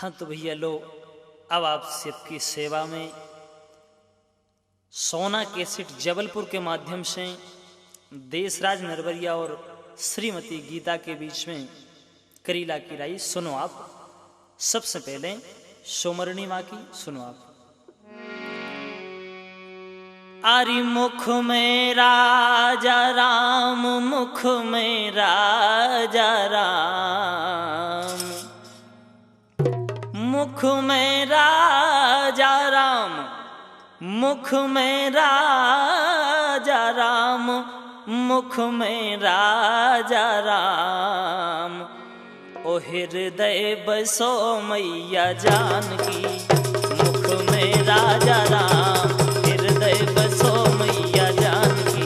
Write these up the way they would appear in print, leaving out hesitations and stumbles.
हाँ तो भैया लो, अब आप सबकी सेवा में सोना कैसेट जबलपुर के माध्यम से देशराज नरवरिया और श्रीमती गीता के बीच में करीला की राई सुनो आप। सबसे पहले सोमरणी माँ की सुनो आप। आरी मुख में राजा राम, मुख में राजा राम, मुख में राजा राम, मुख में राजा राम, मुख में राजा राम। ओ हृदय बसो मैया जानकी, मुख में राजा राम, हृदय बसो मैया जानकी।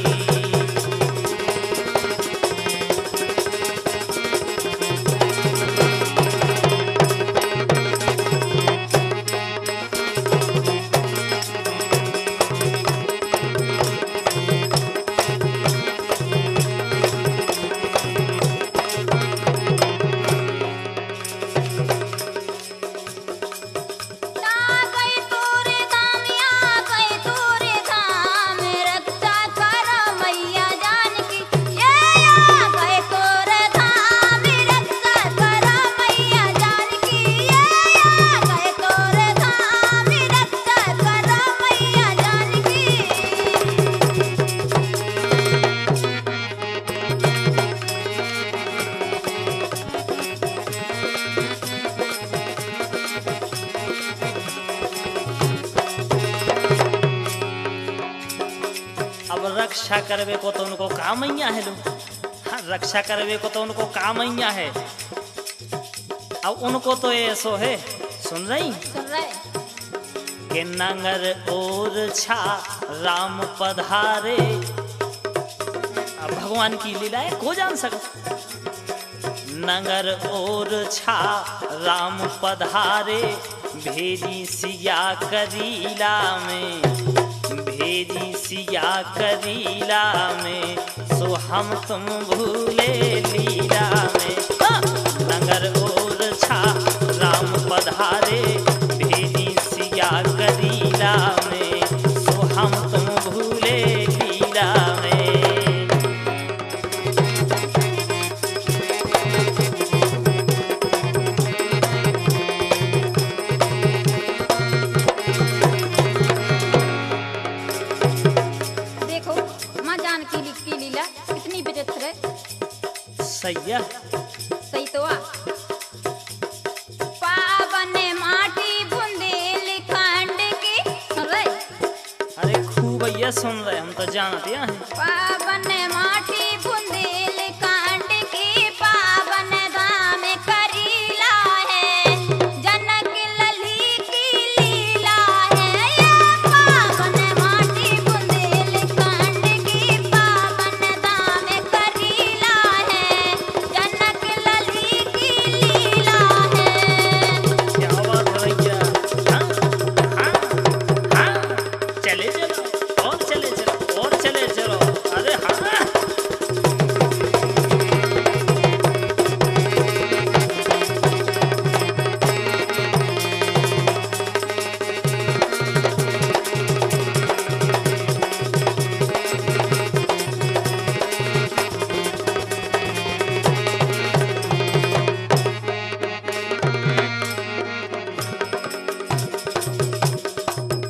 रक्षा करवे को तो उनको काम मैया है लोग। हाँ, रक्षा करवे को तो उनको काम मैया है। अब उनको तो ऐसो है, सुन रही के नंगर और छा राम पधारे। अब भगवान की लीला है, को जान सका। नंगर और छा राम पधारे, भेजी सिया करीला में, भेजी सिया करीला में, सो हम तुम भूले लीला में। नगर और छा राम पधारे, भेजी सिया करीला में, सो हम तुम भूले लीला में। सैया सही तो पावन माटी बुंदेलखंड की सुन रहे। अरे खूब भैया सुन रहे, हम तो जानते हैं। पावन माटी बुंदेलखंड की, पावन धाम करीला है, जनक लली की लीला है। ये पावन माटी बुंदेलखंड की, पावन धाम करीला है, जनक लली की लीला है। क्या बात है भैया। हाँ, हाँ, हाँ, चले चलो और चले चलो और चले चलो। अरे हाँ,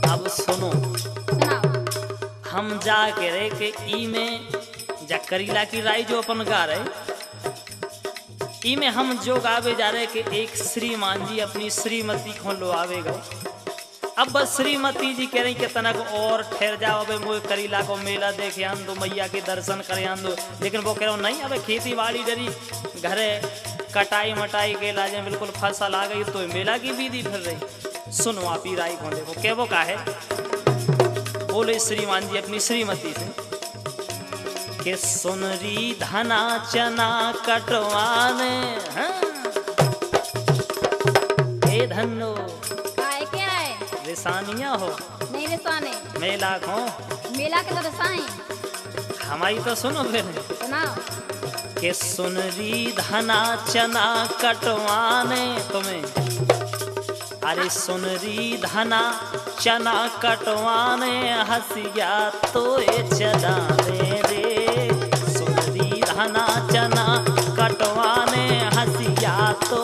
अब सुनो। सुनाओ। हम जा के रे के ई में जा करीला की राई जो अपन गा रहे, ई में हम जो गावे जा रहे कि एक श्रीमान जी अपनी श्रीमती को लो आवे गए। अब बस श्रीमती जी कह रही कि तनक और ठहर जाओ, अब मुझे करीला को मेला देखे आन दो, मैया के दर्शन करे आन दो। लेकिन वो कह रहा नहीं, अब खेती बाड़ी डरी घरे कटाई मटाई के लाजे बिल्कुल फसल आ गई, तो मेला की विधि फिर रही। सुनो आप ही राई को देखो क्या वो का है। बोले श्रीमान जी अपनी श्रीमती से कि सुनरी धना चना कटवाने। हाँ, हे धनो काय क्या है? रिसानिया हो नहीं रिसाने, मेला को मेला के तो रिसाई। हमारी तो सुनो फिर। सुनाओ। के सुनरी धना चना कटवाने तुम्हें अरे सुनरी धना चना कटवाने हसिया तो चलाने रे। सुनरी धना चना कटवाने हसिया तो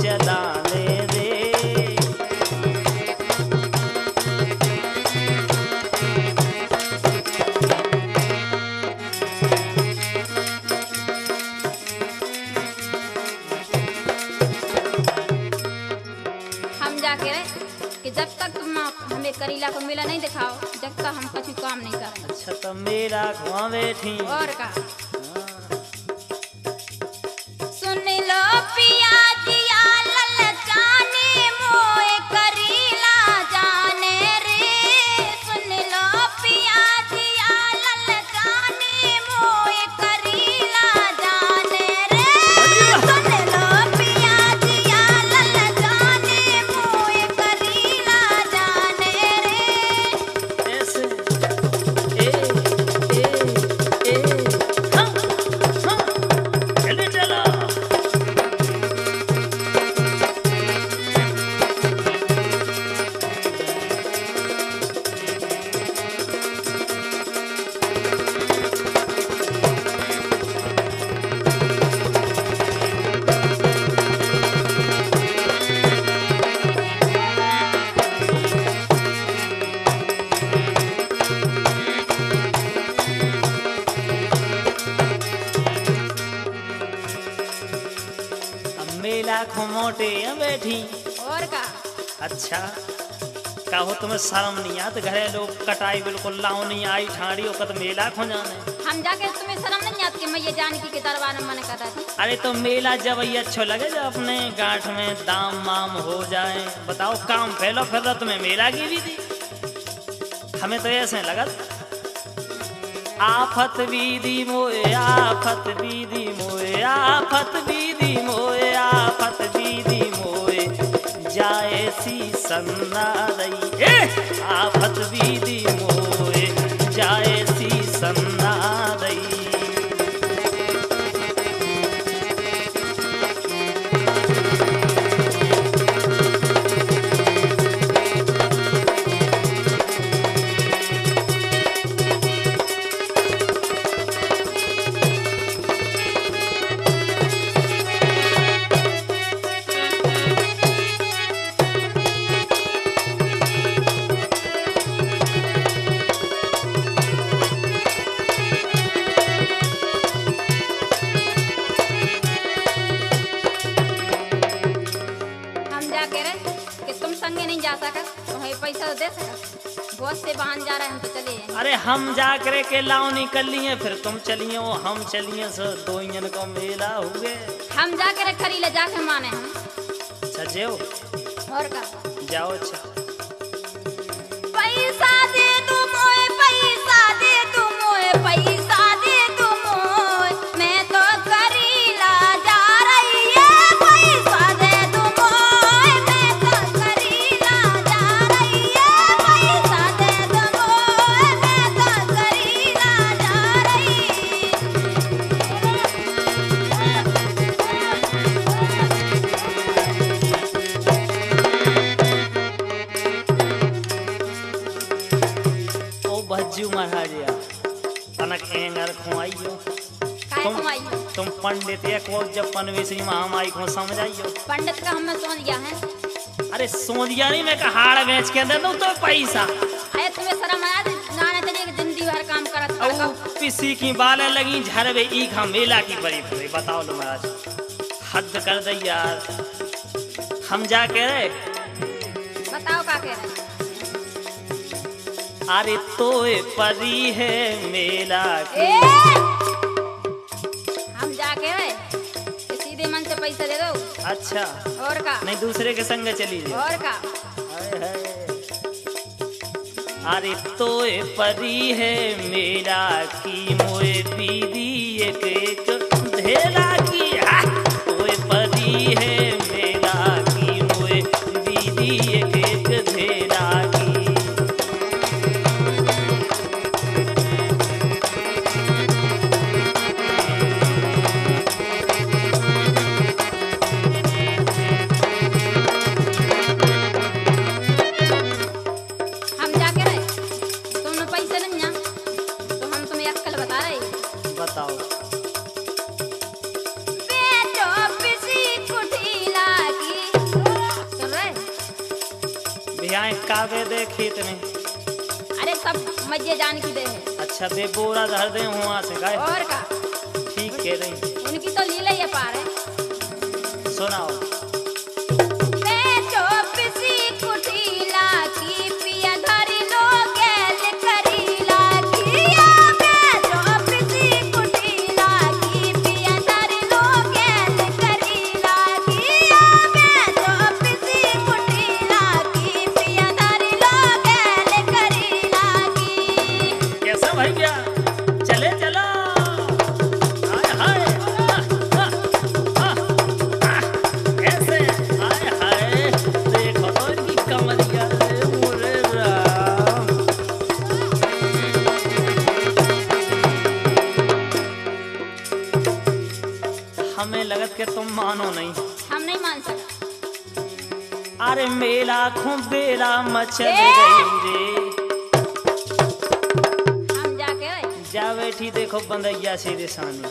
चलाने रे। हम जाके रहे कि जब तक तुम हमें करीला को मेला नहीं दिखाओ जब तक हम कुछ काम नहीं करेंगे। अच्छा तो मेरा घुमा बैठी और का सुन लो पिया दिया ललचाने मोए करीला जाने रे। सुन लो पिया दिया ललचाने मोए करीला जाने रे। सुन लो पिया दिया ललचाने मोए करीला जाने रे। ऐसे ए ए हाँ हाँ चले चला। अब मेला घुमोटे बैठी। और का अच्छा कहो तुम्हें शर्म नहीं आत घरे लोग कटाई बिल्कुल लाओ नहीं आई ठाड़ी ओकत मेला खो जाने। हम जाके तुम्हें शर्म नहीं आती कि मैं ये जानकी के दरबार में मन कर रहा थी। अरे तो मेला जब ये अच्छो लगे जब अपने गांठ में दाम माम हो जाए। बताओ काम फैलो फिर रहा तुम्हें मेला की भी थी। हमें तो ऐसे लगत आफत बीदी मोए आफत बीदी मोए आफत बीदी मोए आफत बीदी मोए जाए सी सन्ना रही आफत बीदी मोए जाए सी सन्ना रही। हम जाके रहे कि तुम संगे नहीं जा सकत तो हमें पैसा तो दे सकत। बहुत से बहान जा रहे हैं हम तो चले जाएंगे। अरे हम जा करे के लाओ निकल लिए फिर तुम चलिए वो हम चलिए सो दो इंजन को मेला हुए। हम जाके रहे खरी ले जाके माने हम। अच्छा जेओ और का जाओ। अच्छा पैसा दे दो मोए पैसा दे दो मोए पैसा दे दो मोए मैं तो करीला जा रही है। पैसा दे दो मोए मैं तो करीला जा रही है। पैसा दे दो मोए मैं तो करीला जा रही। ओ भज्जू महाराजा तनक एंगर खुआइयो। काहे कमाई तुम पंडित या को जब पनवेशी महामाई को समझाइयो। पंडित का हमें सोच गया है। अरे सोनिया नहीं मैं हाड़ बेच के दे दूं तो पैसा। अरे तुम्हें शर्म आया नाना चलिए जिंदगी भर काम करत औ करत। किसी की बालें लगी झरवे ई खा मेला की बड़ी बड़ी बताओ लो महाराज हद कर दे यार। हम जाके रे बताओ का कह रहे हैं। अरे तोए परी है मेला की। ए! हम जाके रहे कि सीधे मन से पैसा दे दो। अच्छा और का नहीं दूसरे के संग चली जाए। और का हाय हाय। अरे तोए परी है मेरा की मोए दीदी एक एक धेरा की। तोए परी है मेरा की मोए दीदी एक एक धेरा की। क्या कावे दे खेत में? अरे सब मजे जान की दे है। अच्छा बे बोरा धर दे वहाँ से गाय। और का ठीक कह रही। उनकी तो लीला ये पार है। सुनाओ। बेचो पिसी कुटीला की पिया धरी लो गैल करीला किया बेचो पिसी कुटीला की पिया धरी लो गैल करीला किया बेचो पिसी कुटीला की पिया धरी लो गैल करीला की। कैसा भैया चले चलो। हाय हाय कैसे हाय हाय देखो तो इनकी कमरिया रे मोरे राम। हमें लगत के तुम मानो नहीं। हम नहीं मान सकते। अरे मेला बेला मचल ए! गई रे। हम जाके जा बैठी देखो बंदैया सीधे सामने।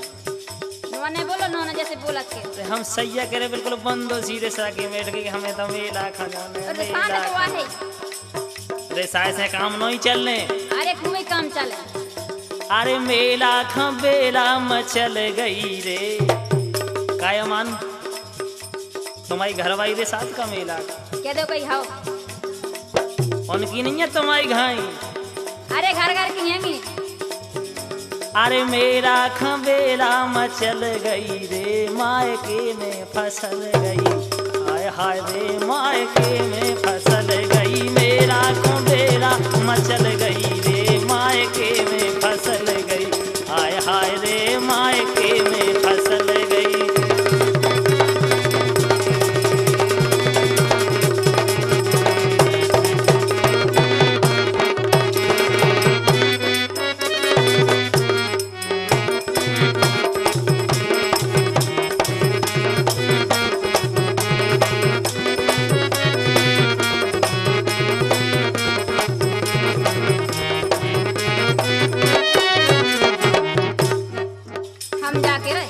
नोने बोलो नोने जैसे बोलत के। तो हम सैया करे बिल्कुल बंदो सीधे साके बैठ गए हमें तो मेला खाना और साथ को आहे। रे साय से काम नहीं चलने। अरे खूब काम चले। अरे मेला बेला मचल गई रे। काय मान तुम्हारी घरवाई रे साथ का मेला कह दो कहीं हाओ। उनकी नहीं है तुम्हारी घाई। अरे घर घर की हैंगी। अरे मेरा खबेला मचल गई रे मायके में फसल गई। हाय हाय रे मायके में फसल गई। मेरा खबेला मचल गई रे मायके में फसल गई। हाय हाय रे मायके में फसल गई। हम जाके रहे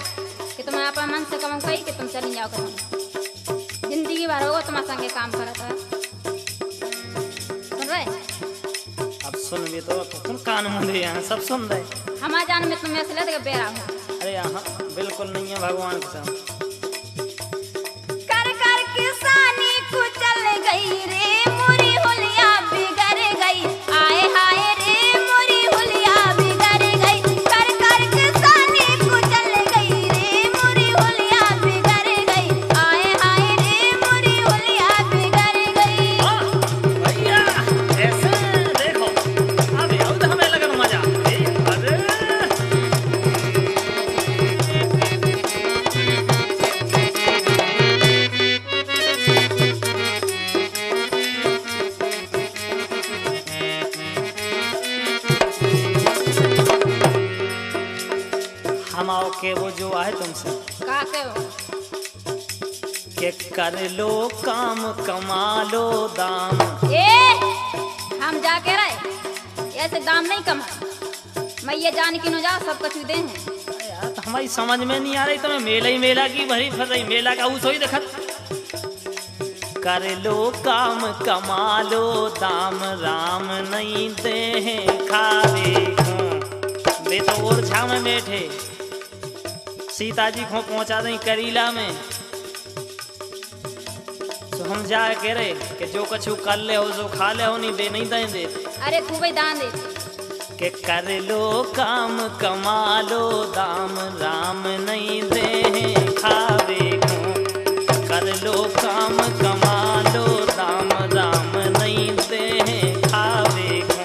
कि तुम अपना मन से कम कही कि तुम चली जाओ कहीं। जिंदगी भर होगा तुम्हारे संगे काम करत है। सुन रहे अब सुन भी तो तुम कान मुंदे यहाँ सब सुन रहे। हमारे जान में तुम्हें ऐसे लगे बेरा हो। अरे यहाँ बिल्कुल नहीं है भगवान के साथ। कर कर किसानी कुचल गई रे मुरी हुलिया बिगड़ गई। आए हाय रे मुरी हुलिया बिगड़ गई। कर कर किसानी कुचल गई रे मुरी हुलिया बिगड़ गई। आए हाय रे मुरी हुलिया बिगड़ गई। भैया ऐसे देखो अब याद हमें लगन मजा। अरे हम आओ के वो जो आए तुमसे का के हो? के कर लो काम कमा लो दाम। ए हम जाके रहे ऐसे दाम नहीं कमा। मैं ये जान की न जा सब कुछ दे हैं। अरे यार तो हमारी समझ में नहीं आ रही। तुम्हें मेला ही मेला की भरी फर रही। मेला का उस ही देखत। कर लो काम कमा लो दाम राम नहीं दे खावे को। बे तो और छा में बैठे सीता जी को पहुंचा दें करीला में। तो हम जा के रहे कि जो कछु कर ले हो जो खा ले हो नहीं दे नहीं दें दे। अरे खूब ही दान दे। के कर लो काम कमा लो दाम राम नहीं दे खावे को। कर लो काम कमा लो दाम राम नहीं दे खावे को।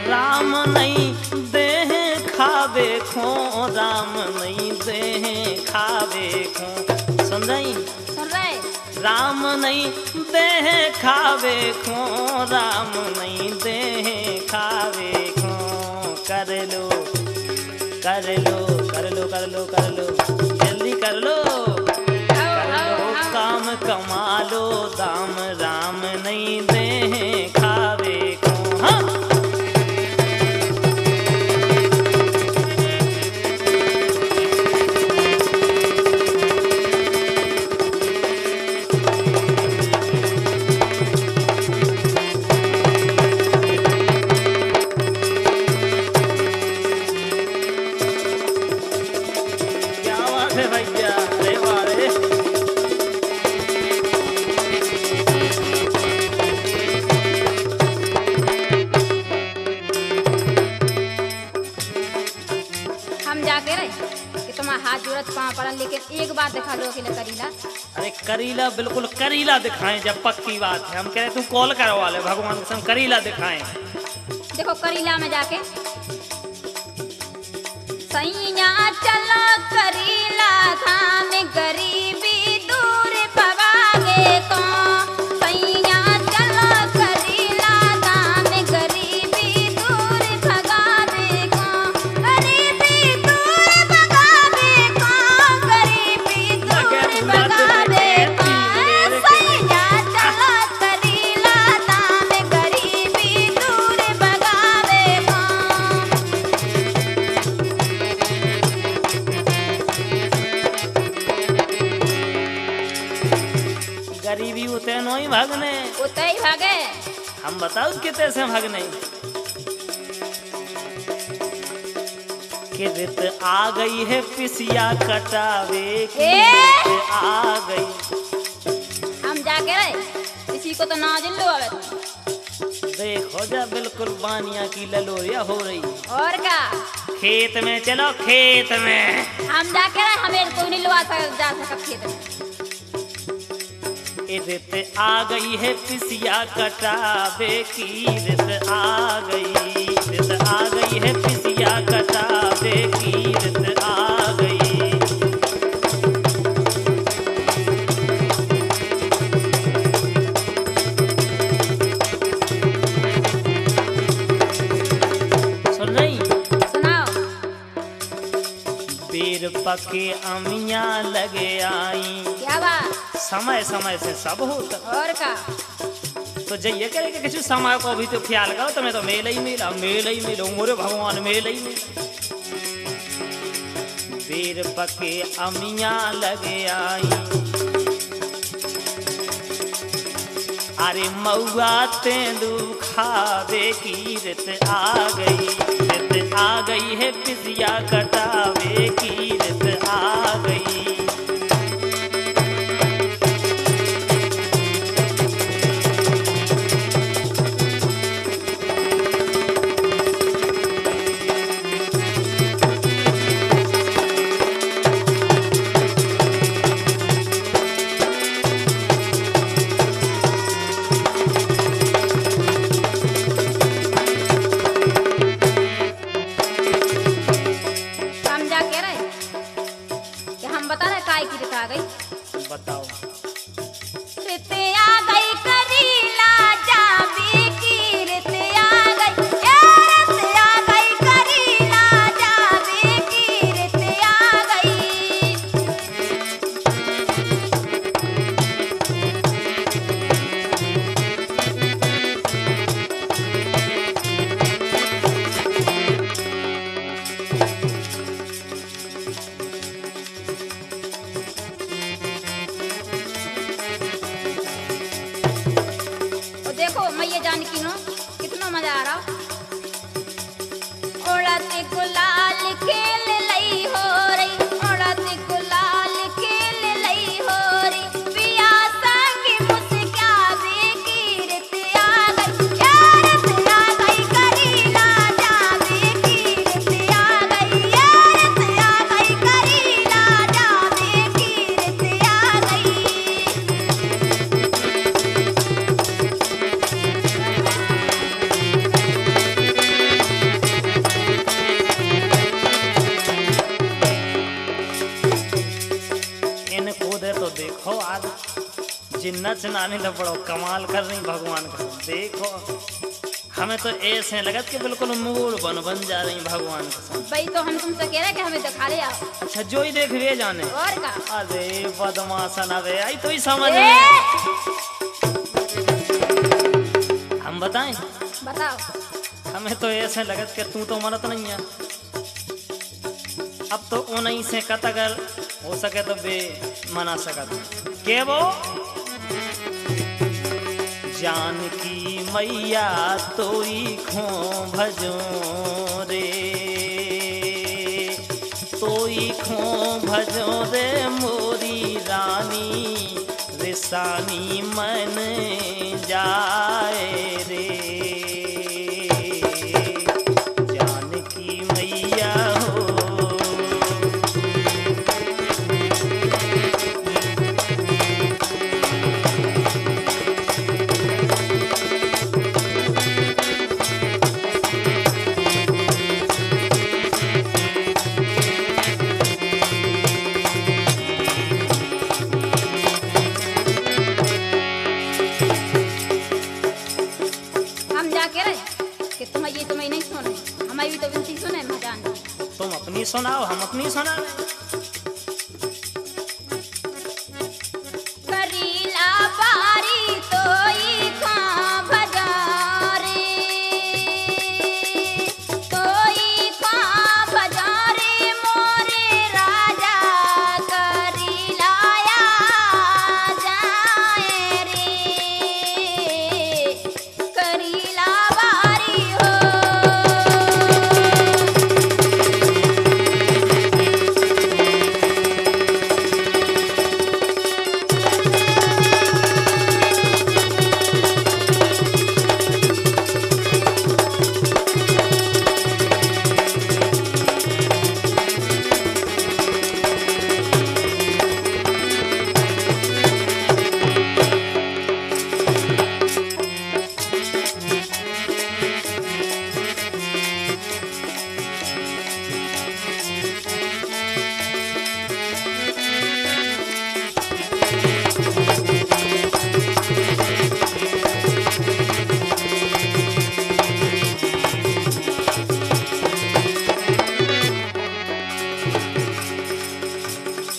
राम नहीं दे खावे खो राम नहीं दे खावे खो। सुन रही सुन रहे राम नहीं दे खावे खो राम नहीं दे खावे खो। कर लो कर लो कर लो कर लो कर लो जल्दी कर लो। कर लो काम कमा लो दाम राम नहीं दे खावे को। हाँ हाथ जोड़त पाँव पड़ल, लेकिन एक बार दिखा लो अकेले करीला। अरे करीला, बिल्कुल करीला दिखाएं, जब पक्की बात है। हम कह रहे तू कॉल करवा ले भगवान के संग, करीला दिखाएं। देखो करीला में जाके सैया चलो करीला धाम, गरीबी दूर भगावे को। सैया चलो करीला धाम, गरीबी दूर भगावे को। गरीबी दूर भगावे को, गरीबी दूर भगावे को। सैया चलो करीला धाम, गरीबी दूर भगावे को। गरीबी उते नहीं भागने, उते ही भागे। हम बताओ कितने से भागने। कि रित आ गई है पिसिया कटावे की, रित आ गई। हम जाके रहे किसी को तो ना जिल्लो आवे। देखो जा बिल्कुल बानिया की ललोरिया हो रही। और क्या खेत में चलो, खेत में। हम जाके रहे, हमें कोई नहीं लुआ जा सकत खेत में। रित आ गई है पिसिया कटावे की, रित आ गई, रित आ गई है पिसिया कटावे की, रित आ गई। सुन रही? सुनाओ। बेर पके अमियां लगे आई, क्या बात? समय समय से सब होता। और का तो जइए करे कि किसी समय को भी तो ख्याल करो, तुम्हें तो मेला ही मेला, मेला ही मेला, मोरे भगवान मेला ही मेला। बेर पके अमियां लगे आई, अरे मऊआ तेंदू खावे की, रित आ गई, रित आ गई है पिसिया कटावे की, रित आ गई। हम जाके रहे कि हम बता रहे काय की रित आ गई। बताओ। रित आ गई करीला जावे की, रित आ गई, रित आ गई करीला जावे की, रित आ गई। और देखो मैया जानकी नो कितना मजा आ रहा। उड़त गुलाल खेल लई हो रही, उड़त गुलाल खेल लई हो रही। पिया संग मुस्कावे की, रित आ गई, रित आ गई करीला जावे की, रित आ गई, रित आ गई करीला जावे की, रित आ गई। इनको दे तो देखो आज जिन्ना चनाने लग पड़ो, कमाल कर रही भगवान का। देखो हमें तो ऐसे लगत कि बिल्कुल मूड बन जा रही भगवान का। भाई तो हम तुमसे कह रहे कि हमें दिखा ले आओ। अच्छा जो ही देख वे जाने। और का अरे बदमाशन अबे आई तो ही समझ ए! में। हम बताएं, बताओ। हमें तो ऐसे लगत कि तू तो मरत नहीं है। अब तो उन्हीं से कत अगर हो सके तो बे मना सकत के वो जानकी मैया तोई खो भजो रे, तोई खो भजो रे मोरी रानी, रिसानी मन जाए रे। जानकी मैया हो के रहे कि तुम्हें नहीं सुने, हमारी भी तो विनती सुने महाजान। तुम अपनी सुनाओ, हम अपनी सुना रहे। करीला बारी तोई खां भजारे, तोई खां भजारे मोरे राजा करीलाया जाए रे, करीला बारी हो।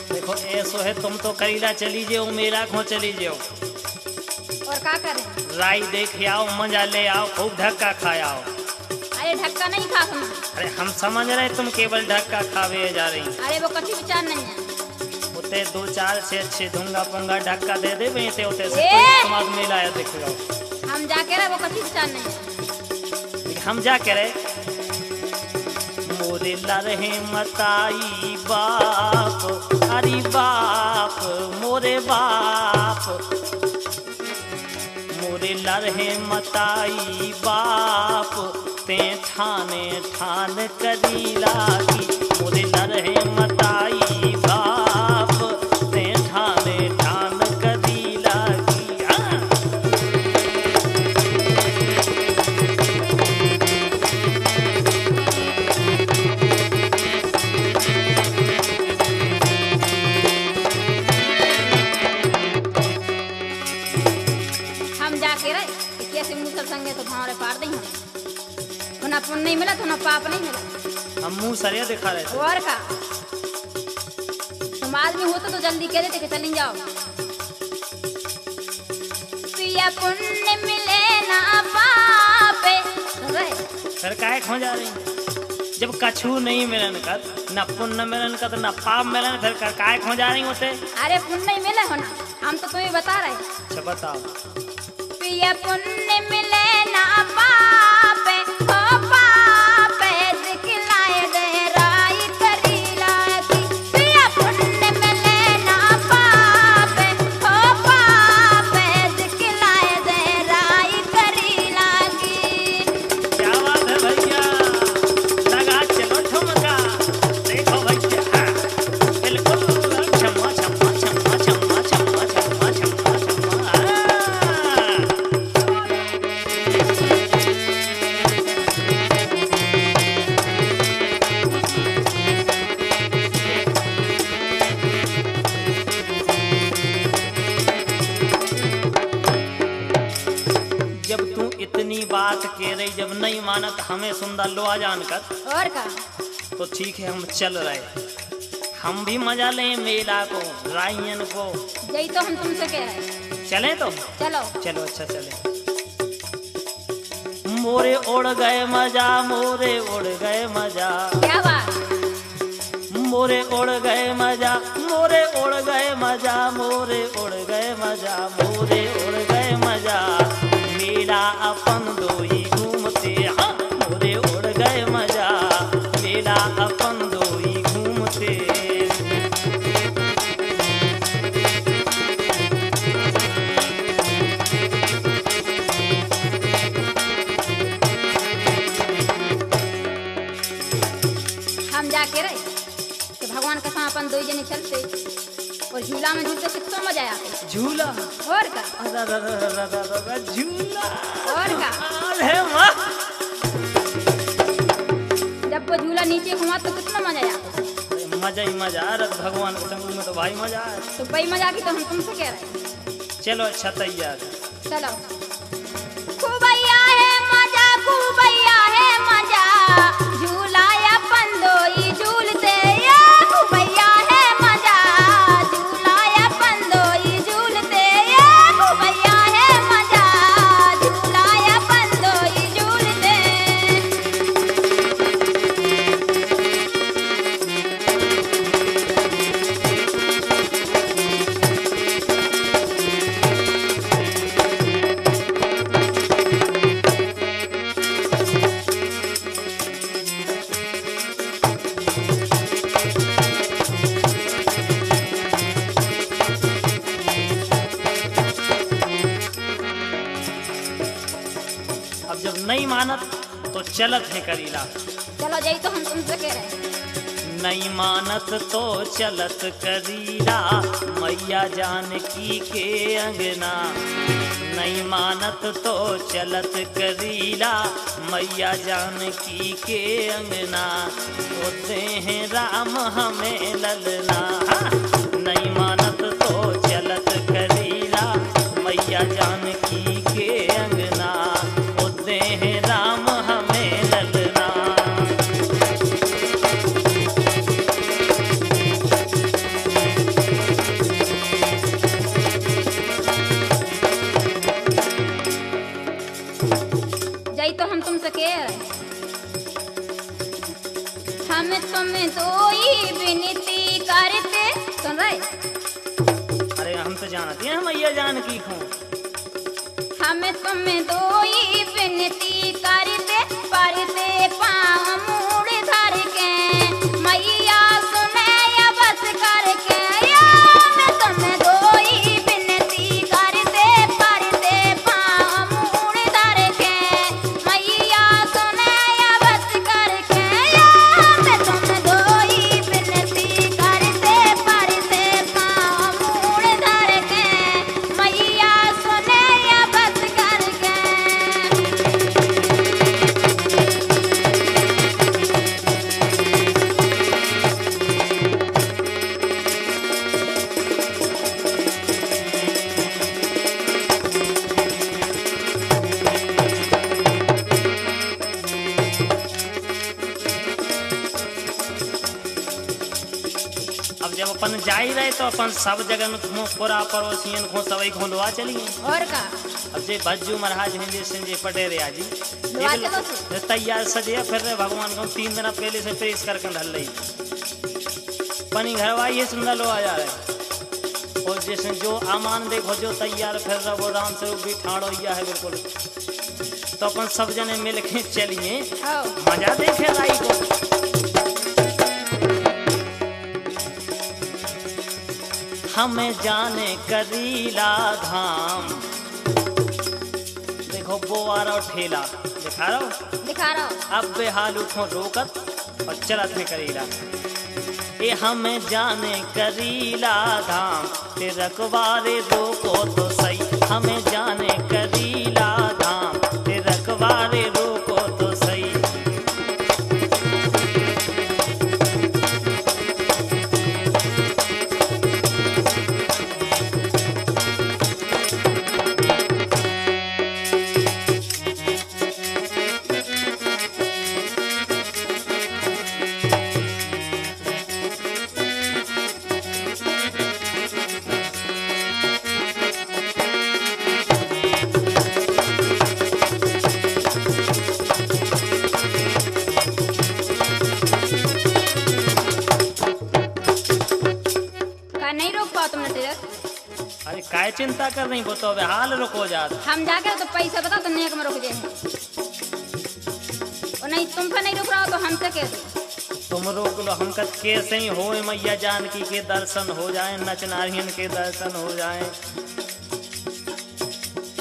देखो ऐसो है, तुम तो करीला चली जाओ, मेला खो चली जाओ, और क्या करें? राई देख आओ, मजा ले आओ, खूब धक्का खाओ। अरे ढक्का नहीं खा सुना। अरे हम समझ रहे तुम केवल धक्का खावे जा रही। अरे वो कथी विचार नहीं है। उते 2-4 से अच्छे धुंगा पुंगा धक्का दे दे बेटे, उते से ए! कोई समाज मेला आया देख लो। हम जाके रहे वो कथी विचार नहीं है। हम जा के रहे मोरे लरहे मताई बाप, अरे बाप मोरे बाप, मोरे लरहे मताई बाप, ते ठाने ठान करीला की, मोरे लरहे मताई बाप, ते ठाने ठान करीला की। हाँ। हम जाके रहे कि कैसे मूसल संगे तो भावरे पार दें। ना पुण्य नहीं मिला तो ना पाप नहीं मिला। हम मुंह सरिया दिखा रहे थे। और का समाज में होता तो जल्दी कह देते कि चलें जाओ। पिया पुण्य मिले ना पापे रहे। फिर काहे खो जा रही? जब कछु नहीं मिलन कर, न पुण्य मिलन कर, न पाप मिलन, फिर काहे खो जा रही होते? अरे पुण्य नहीं मिले हो ना, हम तो तुम्हें बता रहे। अच्छा बताओ। पिया पुण्य मिले ना पापे, ओ पापे दिखलाए दे राई करीला की। पिया पुण्य मिले ना पापे, ओ पापे दिखलाए दे राई करीला की। क्या बात है भैया, लगा चलो ठुमका, देखो भैया, हाँ, बिल्कुल छम्मा छम्मा छम्मा छम्मा छम्मा छम्मा छम्मा छम्मा, हाँ। जब तू इतनी बात कह रही, जब नहीं मानत हमें सुंदर लो आ जान कर, और का तो ठीक है हम चल रहे। हम भी मजा लें मेला को, रायन को। यही तो हम तुमसे कह रहे। चले तो चलो चलो, अच्छा चले। मोरे उड़ गए मजा, मोरे उड़ गए मजा, क्या बात। मोरे उड़ गए मजा, मोरे उड़ गए मजा, मोरे उड़ गए मजा, मोरे उड़ गए मजा, मेला अपन दोई घूमते, हाँ मोरे उड़ गए मजा, मेला अपन दोई घूमते। हम जाके रहे कि भगवान के साथ अपन दो जने चलते और झूला में झूलते कितना मजा आते। झूला, और का झूला, और का अरे वाह, जब वो झूला नीचे घुमा तो कितना मजा आता। मजा ही मजा, रथ भगवान के संग में तो भाई मजा है। तो भाई मजा की तो हम तुमसे कह रहे। चलो अच्छा तैयार। चलो खूब आया है मजा जब नहीं मानत तो चलत है करीला। चलो यही तो हम तुमसे कह रहे हैं। नहीं मानत तो चलत करीला, मैया जानकी के अंगना। नहीं मानत तो चलत करीला, मैया जानकी के अंगना। होते हैं राम हमें ललना। नहीं मानत तो चलत करीला, मैया जानकी के अंगना। होते हैं राम हमें ललना। यही तो हम तुमसे कह रहे हैं। हम तुम्हें दो ही विनती करते। सुन रहे? अरे हम तो जानती हैं मैया जानकी को। हम तुम्हें दो ही विनती करते, परते पाँव मूड़ धर के। मैया सुने या बस करके। हम तुम्हें दो ही विनती करते, परते पाँव मूड़ धर के। मैया सुने या बस करके। हम तुम्हें दो ही विनती करते, परते पाँव मूड़ धर के। मैया सुने या बस करके। अब जब अपन जा ही रहे तो अपन सब जगह में पूरा पड़ोसियन को सवई को लुआ चलिए। और का अब जे बज्जू महाराज हिंदी संजय पटेरे आजी लुआ चलो तू। तैयार सजे फिर रहे भगवान को 3 दिन पहले से प्रेस करके ढल रही। पनी घरवा ये सुंदर लो आ जा रहे। और जैसे जो अमान देखो जो तैयार फिर रहा वो राम स्वरूप भी ठाड़ो या है बिल्कुल। तो अपन सब जने मिल के चलिए, आओ। मजा देखे राई को। हमें जाने करीला धाम। देखो बोआर और ठेला दिखा रहा हूँ। दिखा रहा हूँ। अब बेहाल उठो रोकत और चलत में करीला। ए हमें जाने करीला धाम, ते रखवारे रोको तो सही। हमें जाने करीला धाम, ते रखवारे रोको तो सही। का नहीं रोक पाओ तुमने टेलर? अरे काय चिंता कर रही, वो तो अब हाल रुको जात। हम जाकर तो पैसा बताओ तो नेक में रोक दे। और नहीं तुम पे नहीं रोक रहा हो तो हमसे कह दो। तुम रोक लो, हम कत कैसे ही होए मैया जानकी के दर्शन हो जाए, नच नारियन के दर्शन हो जाए।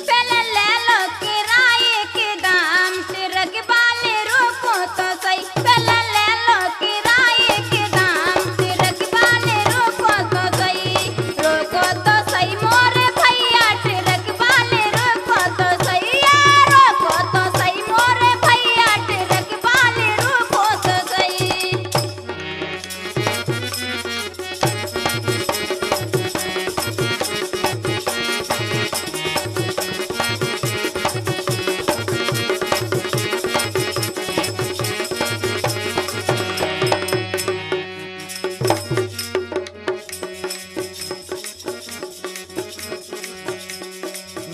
पहले ले लो किराए के दाम, फिर वाले रोको तो सही। पहले ले लो किराए के दाम, फिर वाले रोको तो सही। रोको तो सही मोरे भैया, ट्रक वाले रोको तो सही। रोको तो सही मोरे भैया, ट्रक वाले रोको तो सही।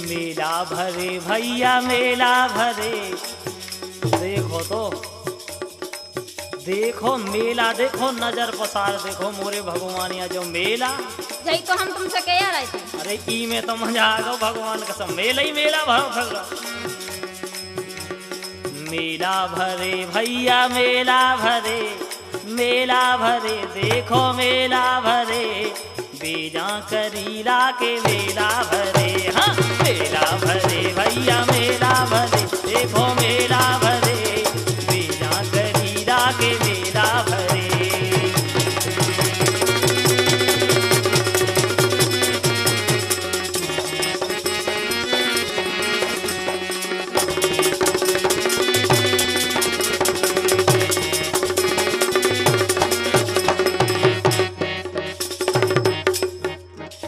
मेला भरे भैया मेला भरे। देखो तो देखो मेला, देखो नजर पसार, देखो मोरे भगवानिया जो मेला। यही तो हम तुमसे कह रहे थे। अरे ई में तो मजा आ गो भगवान का सब मेला ही मेला भर। मेला भरे भैया मेला भरे, मेला भरे देखो मेला भरे। बेजा करीला के मेला भरे। हाँ मेला भरे भैया मेला भरे, देखो मेला भरे बेजा करीला के मेला भरे।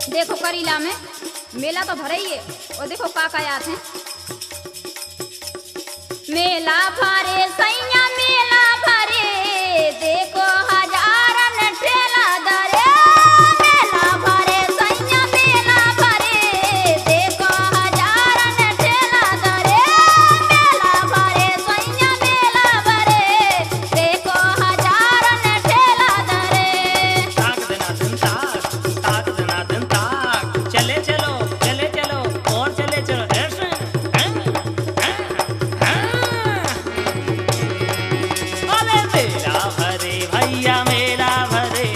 देखो करीला में मेला तो भरे ही है और देखो काका याद है मेला भरे सैया मेला भरे देखो हजारन ठेला धरे मेला भरे सैया मेला भरे देखो हजारन ठेला धरे मेला भरे सैया मेला भरे देखो हजारन ठेला धरे। ताक देना दिन ताक, ताक देना दिन ताक, चले चलो और चले चलो ऐसे अरे मेला भरे भैया मेला भरे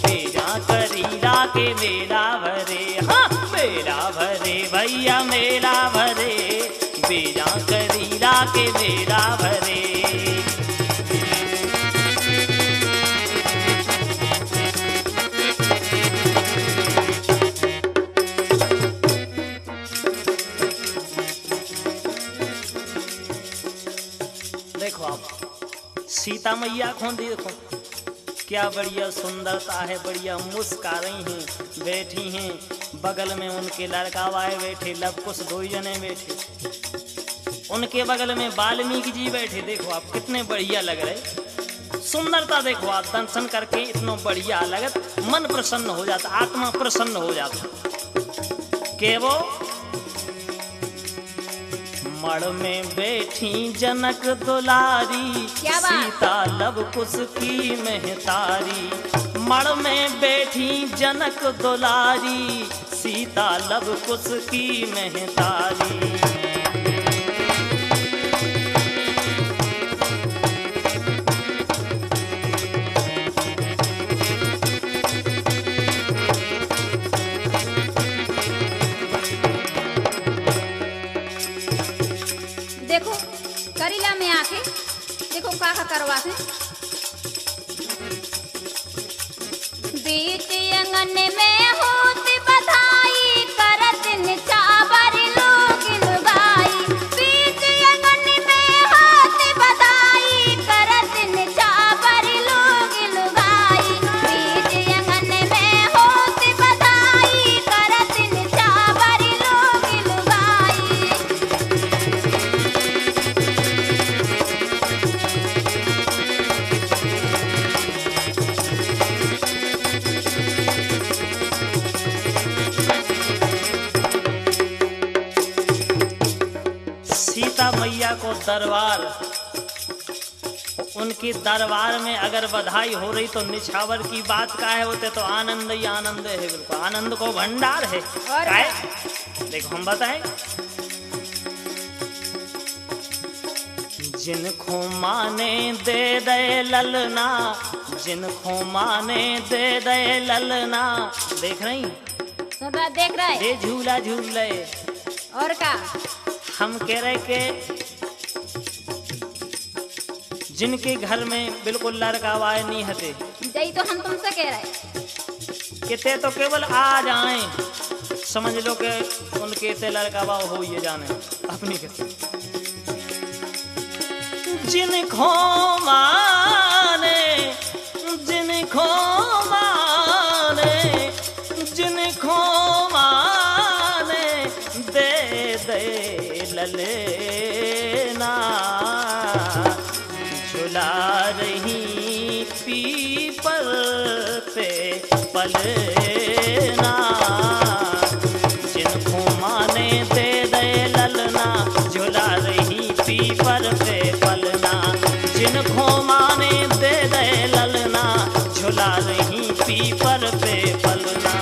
बेजा करीला के मेला भरे। हाँ मेला भरे भैया मेला भरे बेजा करीला के मेला भरे। देखो आप सीता मैया को देखो क्या बढ़िया सुंदरता है, बढ़िया मुस्का रही हैं, बैठी हैं, बगल में उनके लड़कावाए बैठे, लव कुश दो जने बैठे, उनके बगल में वाल्मीकि जी बैठे। देखो आप कितने बढ़िया लग रहे, सुंदरता देखो आप दर्शन करके इतना बढ़िया लगत, मन प्रसन्न हो जाता, आत्मा प्रसन्न हो जाता। के वो मड़ में बैठी जनक दुलारी सीता लव कुश की महतारी। मड़ में बैठी जनक दुलारी सीता लव कुश की महतारी। देखो करीला में आके देखो काका करवाते बीच अंगन में होती बधाई करत निचावर लोग लुगाई। बीच अंगन में होती बधाई करत निचावर लोग लुगाई। बीच अंगन में होती बधाई करत निचावर लोग लुगाई। सीता मैया को दरबार, उनके दरबार में अगर बधाई हो रही तो निछावर की बात का है, होते तो आनंद ही आनंद है, बिल्कुल आनंद को भंडार है। और देखो हम बताएं, जिनको माने दे दे ललना, जिनको माने दे दे ललना। देख रही सब देख रहा है ये झूला झूल रहे। और का हम कह रहे कि जिनके घर में बिल्कुल लड़का वाय नहीं हते, यही तो हम तुमसे कह रहे किते तो केवल आ जाएं, समझ लो कि उनके ते लड़का वाव हो ये जाने अपनी के। जिनको माने, जिनको माने, जिनको माने दे दे ललना। झुला रही पीपल पे पलना। जिनको माने दे दे ललना, झुला रही पीपल पे पलना। जिनको माने दे दे ललना, झुला रही पीपल पे पलना।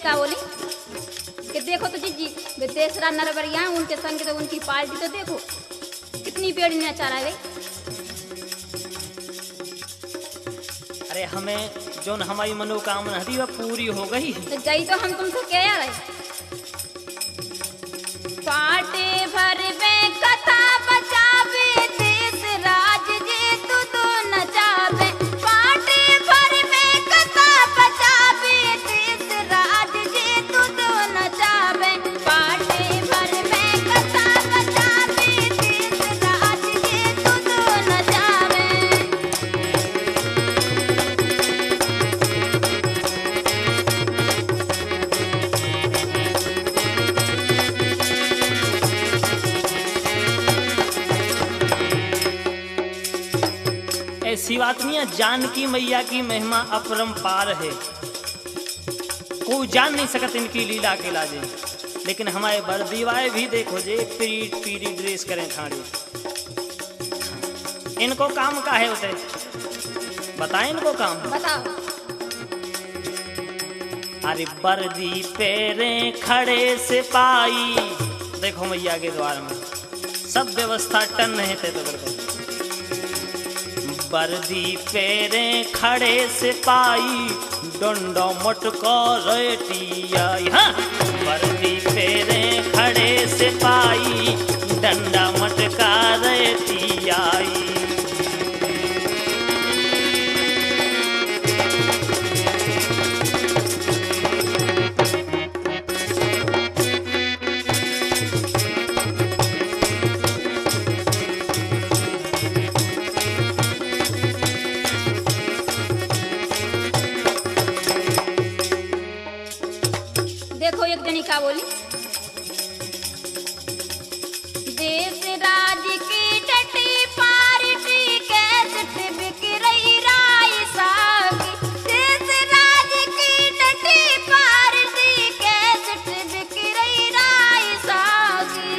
क्या बोली कि देखो तो जी विदेशरा नरबरिया उनके संग तो उनकी पार्टी तो देखो कितनी बेड़ी नचा रहा है। अरे हमें जो हमारी मनोकामना थी वह पूरी हो गई। तो गई तो हम तुमसे कह रहे पाटे भर में कथा बचावे देश राज जे तू तो नचावे पाटे भर में कथा बचावे देश राज जे तू तो नचावे पाटे भर में कथा बचावे देश राज जे तू तो नचावे। ऐसी बात नहीं है, जानकी मैया की महिमा अपरंपार है, कोई जान नहीं सकत इनकी लीला के लाजे। लेकिन हमारे बरदीवाए भी देखो जे पीरी पीरी ड्रेस करें खाड़ी, इनको काम का है उसे बताएं, इनको काम बताओ। अरे बरदी पेरे खड़े सिपाही, देखो मैया के द्वार में सब व्यवस्था टन है थे तो करके बरदी पेरे खड़े सिपाही डंडा मटका रेटिया। हाँ बरदी पेरे खड़े सिपाही डंडा मटका रेटिया। देखो एक जनी का बोली देश राज की डटी पार्टी कैसे बिक रही राई सागी देश राज की डटी पार्टी कैसे बिक रही राई सागी।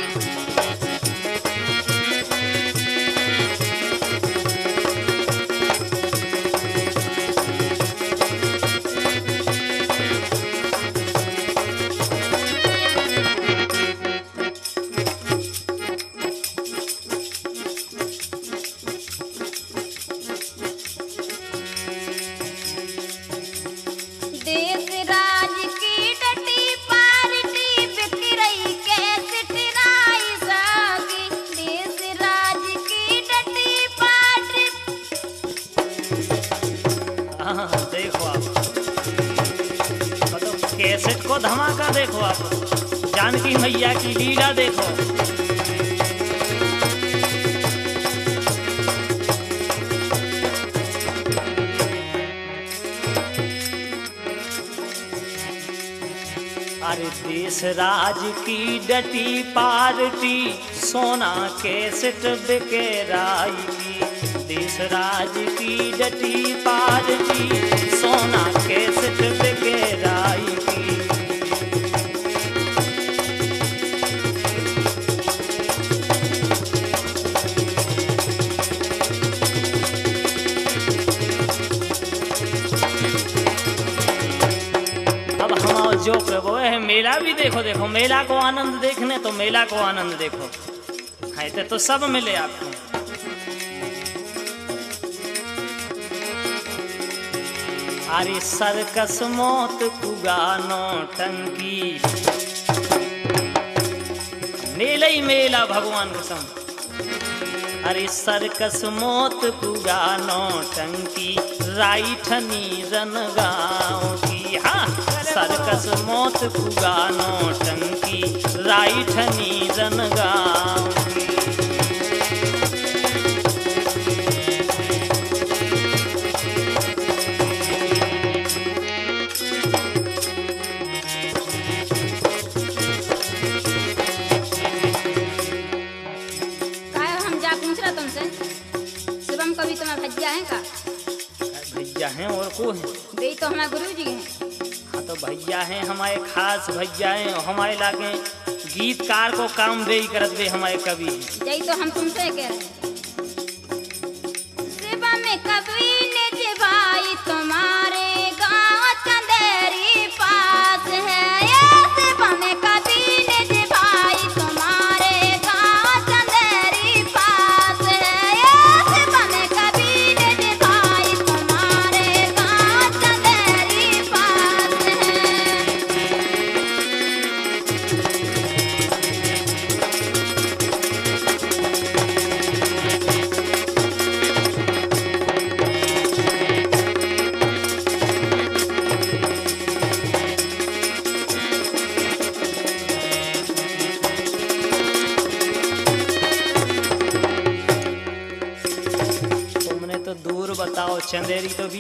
देश राज की डटी पार्टी बिक रही कैसे टिराई सागी देश राज की डटी पार्टी। हाँ देखो आप मतलब कैसेट को धमाका देखो आप, जानकी मैया की लीला देखो। अरे देश राज की डटी पार्टी सोना कैसेट बिके राई की देश राज की डटी पार्टी सोना कैसेट बिके राई की। अब हम जो वो है मेला भी देखो, देखो मेला को आनंद देखने तो मेला को आनंद देखो है तो सब मिले आपको। अरे सर्कस मौत कुगानो टंकी मेला ही मेला भगवान कसम। अरे सर्कस मौत कुगानो टंकी राइठनी रन गाँव की। हाँ सर्कस मौत कुगानो टंकी राइठनी रन गाँव की। शुभम कवि तुम्हारा भैया है का? भैया हैं और को है? वे तो हमारे गुरु जी हैं। हाँ तो भैया हैं हमारे खास भैया हैं, हमारे लागे गीतकार को काम दे करत वे हमारे कवि हैं। यही तो हम तुमसे कह रहे हैं। शिवम कवि निज भाई तुम्हारे गाँव चंदेरी पास है। ये शिवम कवि निज भाई तुम्हारे गाँव चंदेरी पास है। ये शिवम कवि निज भाई तुम्हारे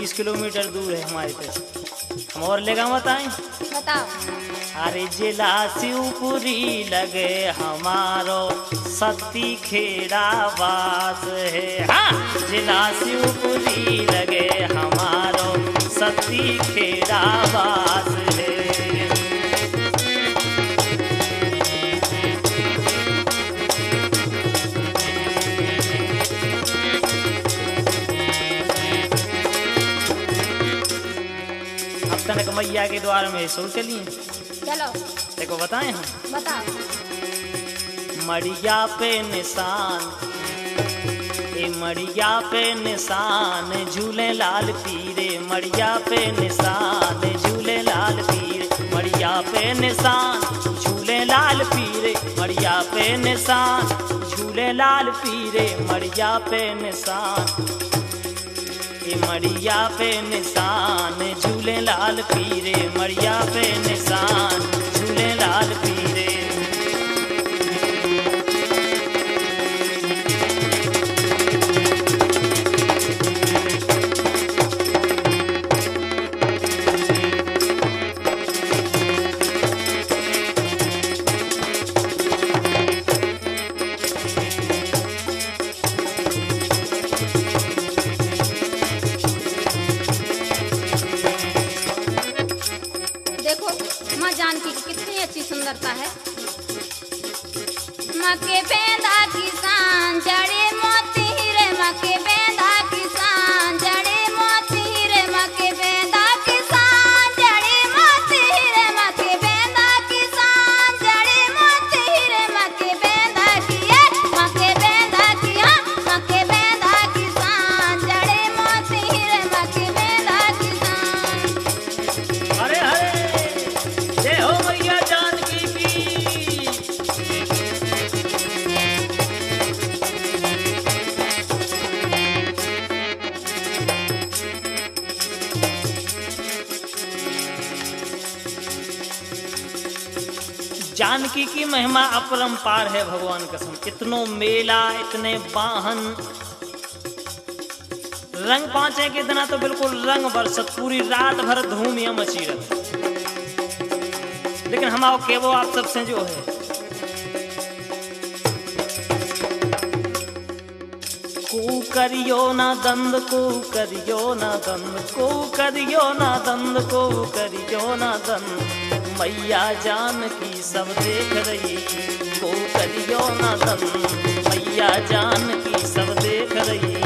20 किलोमीटर दूर है हमारे पे। हम और लेगा बताएं। बताओ। अरे जिला शिवपुरी लगे हमारो सती खेड़ा वास है। हाँ, जिला शिवपुरी लगे हमारो सती खेड़ा वास है। अब तनक मैया के द्वार में शुरू चलिए। चलो। देखो बताएं हम। बताओ। मड़िया पे निशान, ए मड़िया पे निशान झूले लाल पीरे, मड़िया पे निशान झूले लाल पीरे, मड़िया पे निशान झूले लाल पीरे, मड़िया पे निशान झूले लाल पीरे, मड़िया पे निशान, ए मड़िया पे निशान झूले लाल पीरे, मड़िया पे निशान झूले लाल पीरे। देखो माँ जानकी की कितनी अच्छी सुंदरता है। माँ के बेंदा किसान जड़े मोती हीरे, माँ के बेंदा किसान जड़े मोती हीरे, माँ के बेंदा किसान जड़े मोती हीरे, माँ के बेंदा किसान जड़े मोती हीरे, माँ के बेंदा की माँ के बेंदा की माँ के बेंदा किसान जड़े मोती हीरे, माँ के बेंदा किसान। हरे हरे जय हो मैया जानकी की। जानकी की महिमा अपरंपार है भगवान कसम। इतनो मेला, इतने वाहन, रंग पांचे के दिन तो बिल्कुल रंग बरसत, पूरी रात भर धूम या मचीरत। लेकिन हम आओ के वो आप सबसे जो है को करियो ना दंद, को करियो ना दंद, को करियो ना दंद, को करियो ना दंद, मैया जानकी सब देख रही, को करियो ना दंद, मैया जानकी सब देख रही।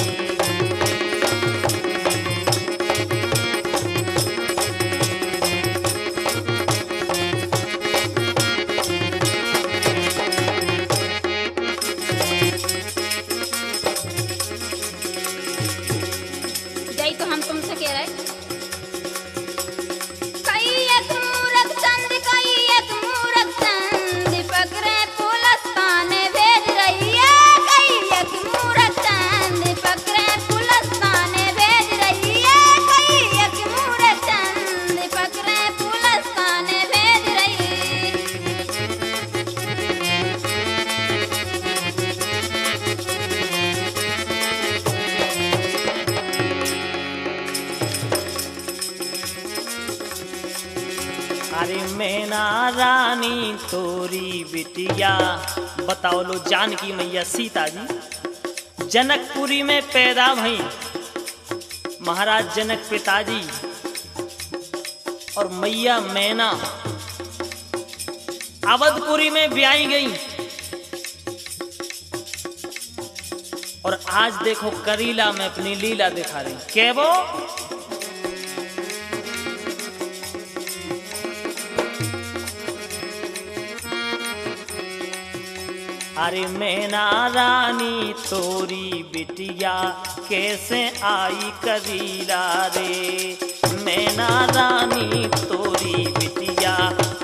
जय तो हम तुमसे कह रहे कई एक मूरख चंद, कई एक मूरख चंद पकड़े पुलस्तान भेज रही है, कई एक मूरख चंद पकड़े पुलस्तान भेज रही है, कई एक मूरख चंद पकड़े पुलस्तान भेज रही। अरे मैना रानी तोरी बिटिया, बताओ लो जानकी मैया सीता जी जनकपुरी में पैदा भई। महाराज जनक पिताजी और मैया मैना अवधपुरी में ब्याई गई। और आज देखो करीला में अपनी लीला दिखा रही। क्या वो अरे मैना रानी तोरी बिटिया कैसे आई करीला रे, मैना रानी तोरी बिटिया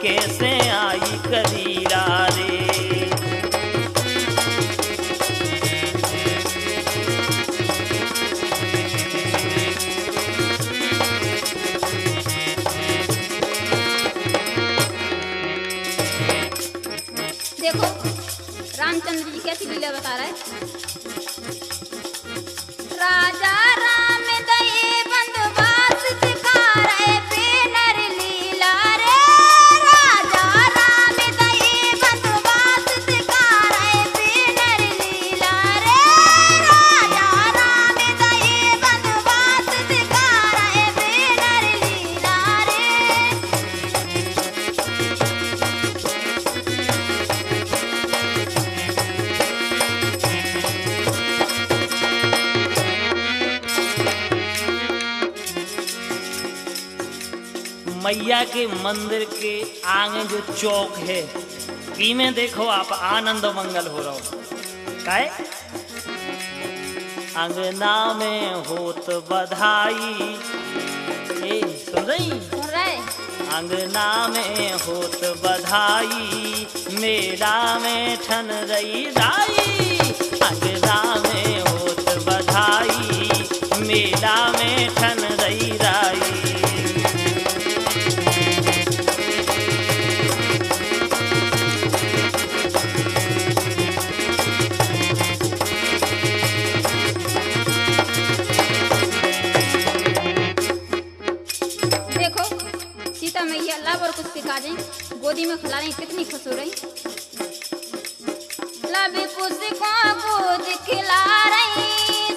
कैसे आई करीला रे। देखो रामचंद्र जी कैसी लीला बता रहा है। राजा राम दये बंधु मैया के मंदिर के आगे जो चौक है ई में देखो आप आनंद मंगल हो रहा हो काहे अंगना में होत बधाई ए सुन रही सुन रहे अंगना में होत बधाई मेला में ठन रही राई अंगना में होत बधाई मेला में ठन रही राई देखो सीता मैया लाभ और कुछ सिखा दें गोदी में खिला रही कितनी खुश हो रही लबे पुष्को गोद खिला रही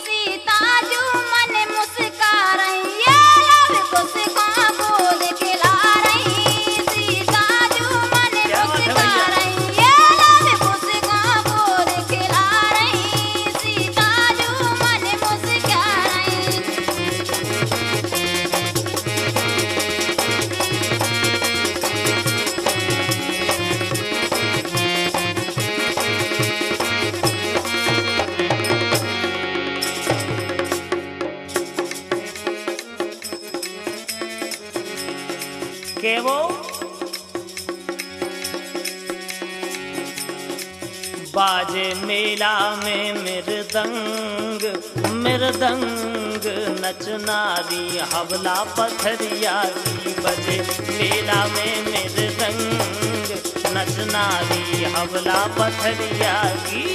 सीता जो मन मुस्का रही ये लबे पुष्को गोद खिला रही सीता जो मन क्या बात है मुस्का भैया? रही ये लबे पुष्को गोद खिला रही सीता जो मन मुस्का रही के वो बाजे मेला में मृदंग मृदंग नचनारी हवला पथरिया की बजे मेला में मृदंग नचनारी हवला पथरिया की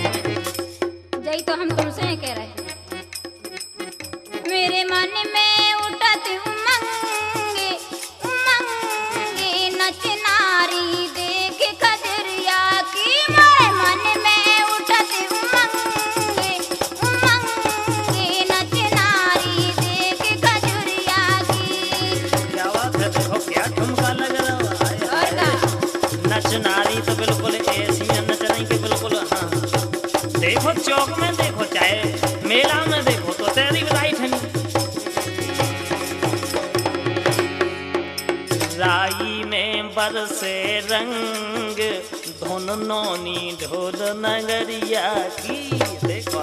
जय तो हम तुमसे कह रहे हैं मेरे मन में उठत उमंगे उमंगे नच नारी देख खजरिया की मेरे मन में उठत उमंगे उमंगे नच नारी देख खजरिया की क्या बात है देखो क्या ठुमका लग रहा है और का नच नारी तो बिल्कुल ऐसी है नच रही कि बिल्कुल हाँ देखो चौक में देखो चाहे मेला में देखो तो तेरी राइट है राई में बरसे रंग धुन नौनी ढोल नगरिया की देखो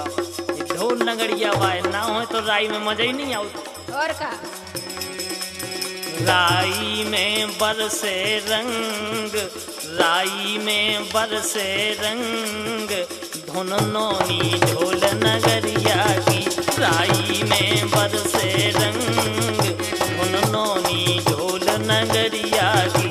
ये ढोल नगरिया वाय ना हो तो राई में मजा ही नहीं आउत और का राई में बरसे रंग राई में बरसे रंग धुन नौनी ढोल नगरिया की राई में बरसे रंग धुन नौनी ढोल नगरिया की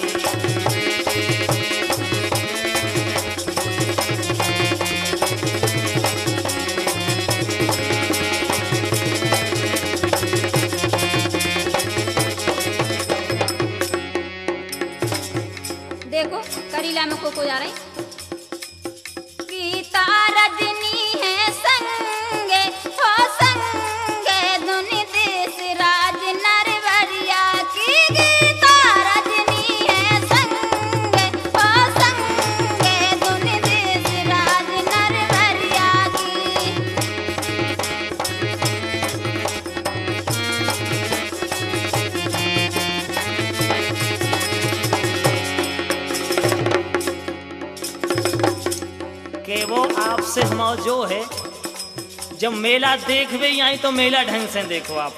देखो करीला में को जा रही गीता रजनी है संगे हो संगे दुनि देश राज नरवरिया की गीता रजनी है संगे हो संगे दुनि देश राज नरवरिया की कि वो आपसे मौजो है जब मेला देखबे आई तो मेला ढंग से देखो आप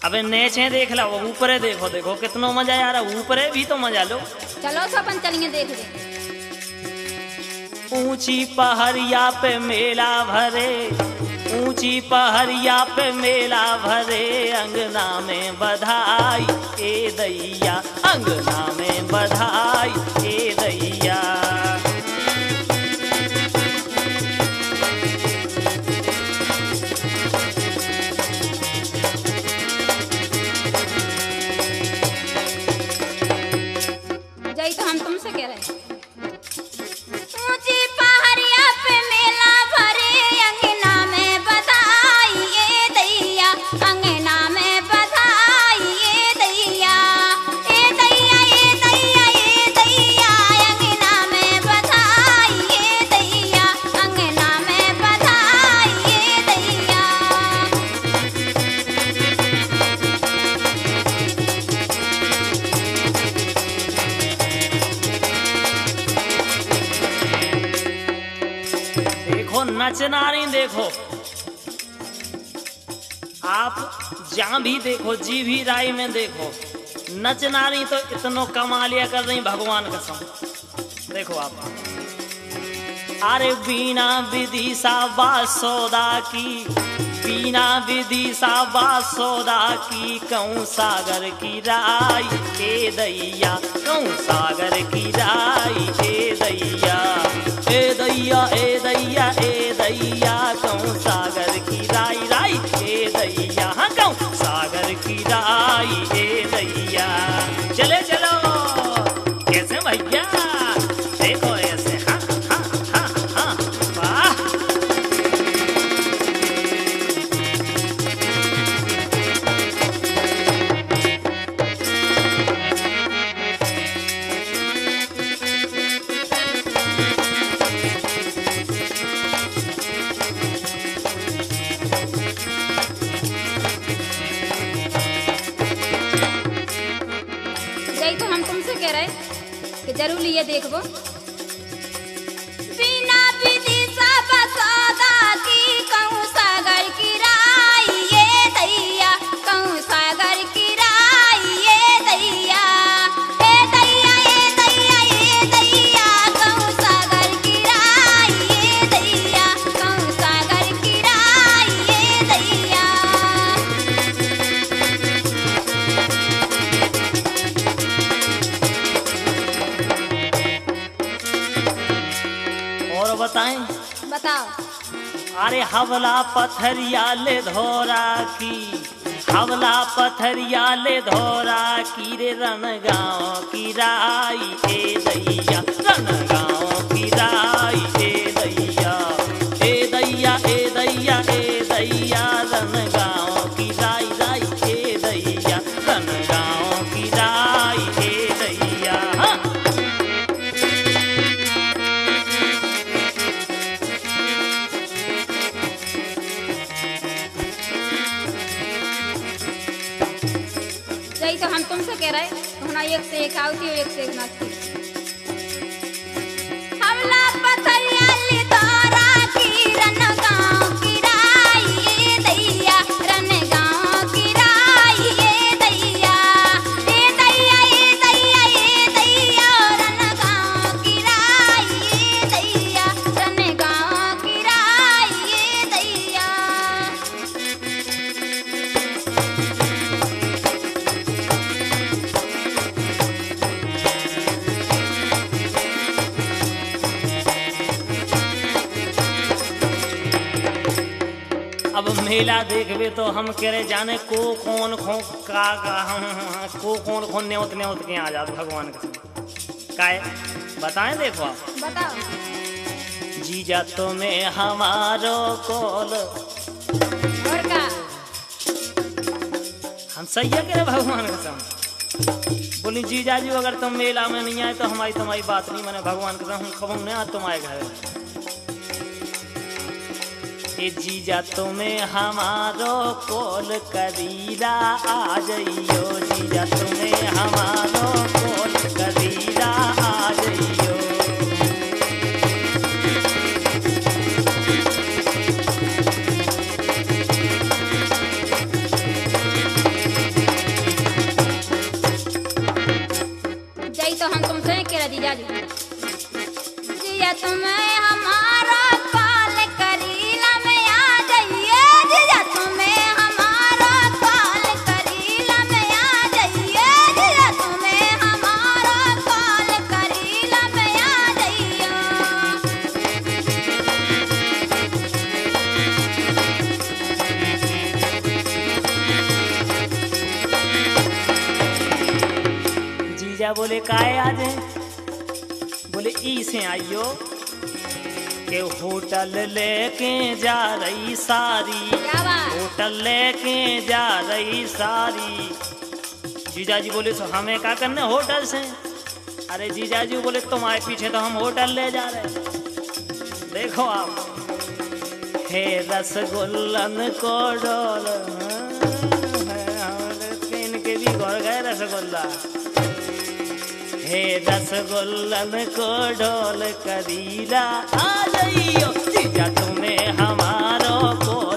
अबे नीचे देख ला वो ऊपरे देखो देखो कितना मजा आ रहा ऊपरे भी तो मजा लो चलो तो अपन चलेंगे देख ले ऊंची पहाड़िया पे मेला भरे ऊंची पहाड़िया पे मेला भरे अंगना में बधाई ए दैया अंगना में बधाई ए दैया तुमसे कह रहे हैं। ऊंची पहाड़िया पे मेला भरे अंगना में बधाई ये दैया, अंगना में बधाई ये दैया, ये दैया ये दैया ये दैया, अंगना में बधाई ये दैया, अंगना में बधाई ये दैया। देखो नचनारी, देखो आप जहाँ भी देखो, जी भी राय में देखो, नचनारी तो इतनो कमालिया कर रही भगवान कसम। देखो आप, अरे बीना विदिशा बासोदा की, बीना विदिशा बासोदा की, कहूँ सागर की राई ए दैया, कहूँ सागर की राई ए दैया, ए दैया ए दैया ए दैया, कहूँ सागर की राई राई ए दैया, हाँ कहूँ सागर की राई ए दैया। चले चलो कैसे भैया, देखो ऐसे, हाँ हाँ हाँ हाँ, वाह। यही तो हम तुमसे कह रहे कि जरूर ये देखबो। बिना विदिशा बसोदा की, कहूँ सागर की राई ये दैया, कहूँ सागर की राई ये दैया, ए दैया ए दैया ए दैया, कहूँ सागर की राई ये दैया, कहूँ सागर की राई ये दैया। और बताएं, बताओ। अरे हवला पथरिया ले धोरा की, हवला पथरिया ले धोरा की, रे रणगांव की राई ए दैया, रणगांव की राई ए दैया, ए दैया ए दैया ए दैया, रणगांव की राई राई ए दैया, रणगांव की राई ए दैया, हाँ। यही तो हम तुमसे कह रहे होना, एक से एक आवती एक से एक नाचती। हमला पथरिया ले धोरा की, रणगांव की राई ये दैया, रणगांव की राई ये दैया, ए दैया ए दैया ए दैया, रणगांव की राई ये दैया, रणगांव की राई ये दैया। अब मेला देखबे तो हम कह रहे जाने को कौन खो का हम को कौन खो न्योत न्योत के आ जात भगवान के काय बताएं। देखो आप, बताओ। जीजा तुम्हें हमारो कोल, और का हम सही है कह रहे भगवान कसम। बोली जीजा जी अगर तुम मेला में नहीं आए तो हमारी तुम्हारी बात नहीं माने, भगवान कसम हम खबर नहीं आज तुम आए घर। ए जीजा तुम्हें हमारो कोल करीरा आ जइयो, जीजा तुम्हें हमारो कोल करीरा आ जइयो। जय तो हम तुमसे कह रहे जीजा जी, जिया तुम्हें हमारा कॉल करीला में आ जाइए, जिया तुम्हें हमारा कॉल करीला में आ जाइए, जिया तुम्हें हमारा कॉल करीला में आ जाइए। जीजा बोले काहे आज बोले ई से आइयो के होटल लेके जा रही सारी, क्या बात। होटल लेके जा रही सारी। जीजाजी बोले सो हमें क्या करने होटल से? अरे जीजाजी बोले तुम्हारे पीछे तो हम होटल ले जा रहे। देखो आप, हे रसगुल्लन को डोल, इनके भी घर गए रसगुल्ला। हे रसगुल्लन को ढोल करीला आ जाइयो जीजा तुम्हें हमारो को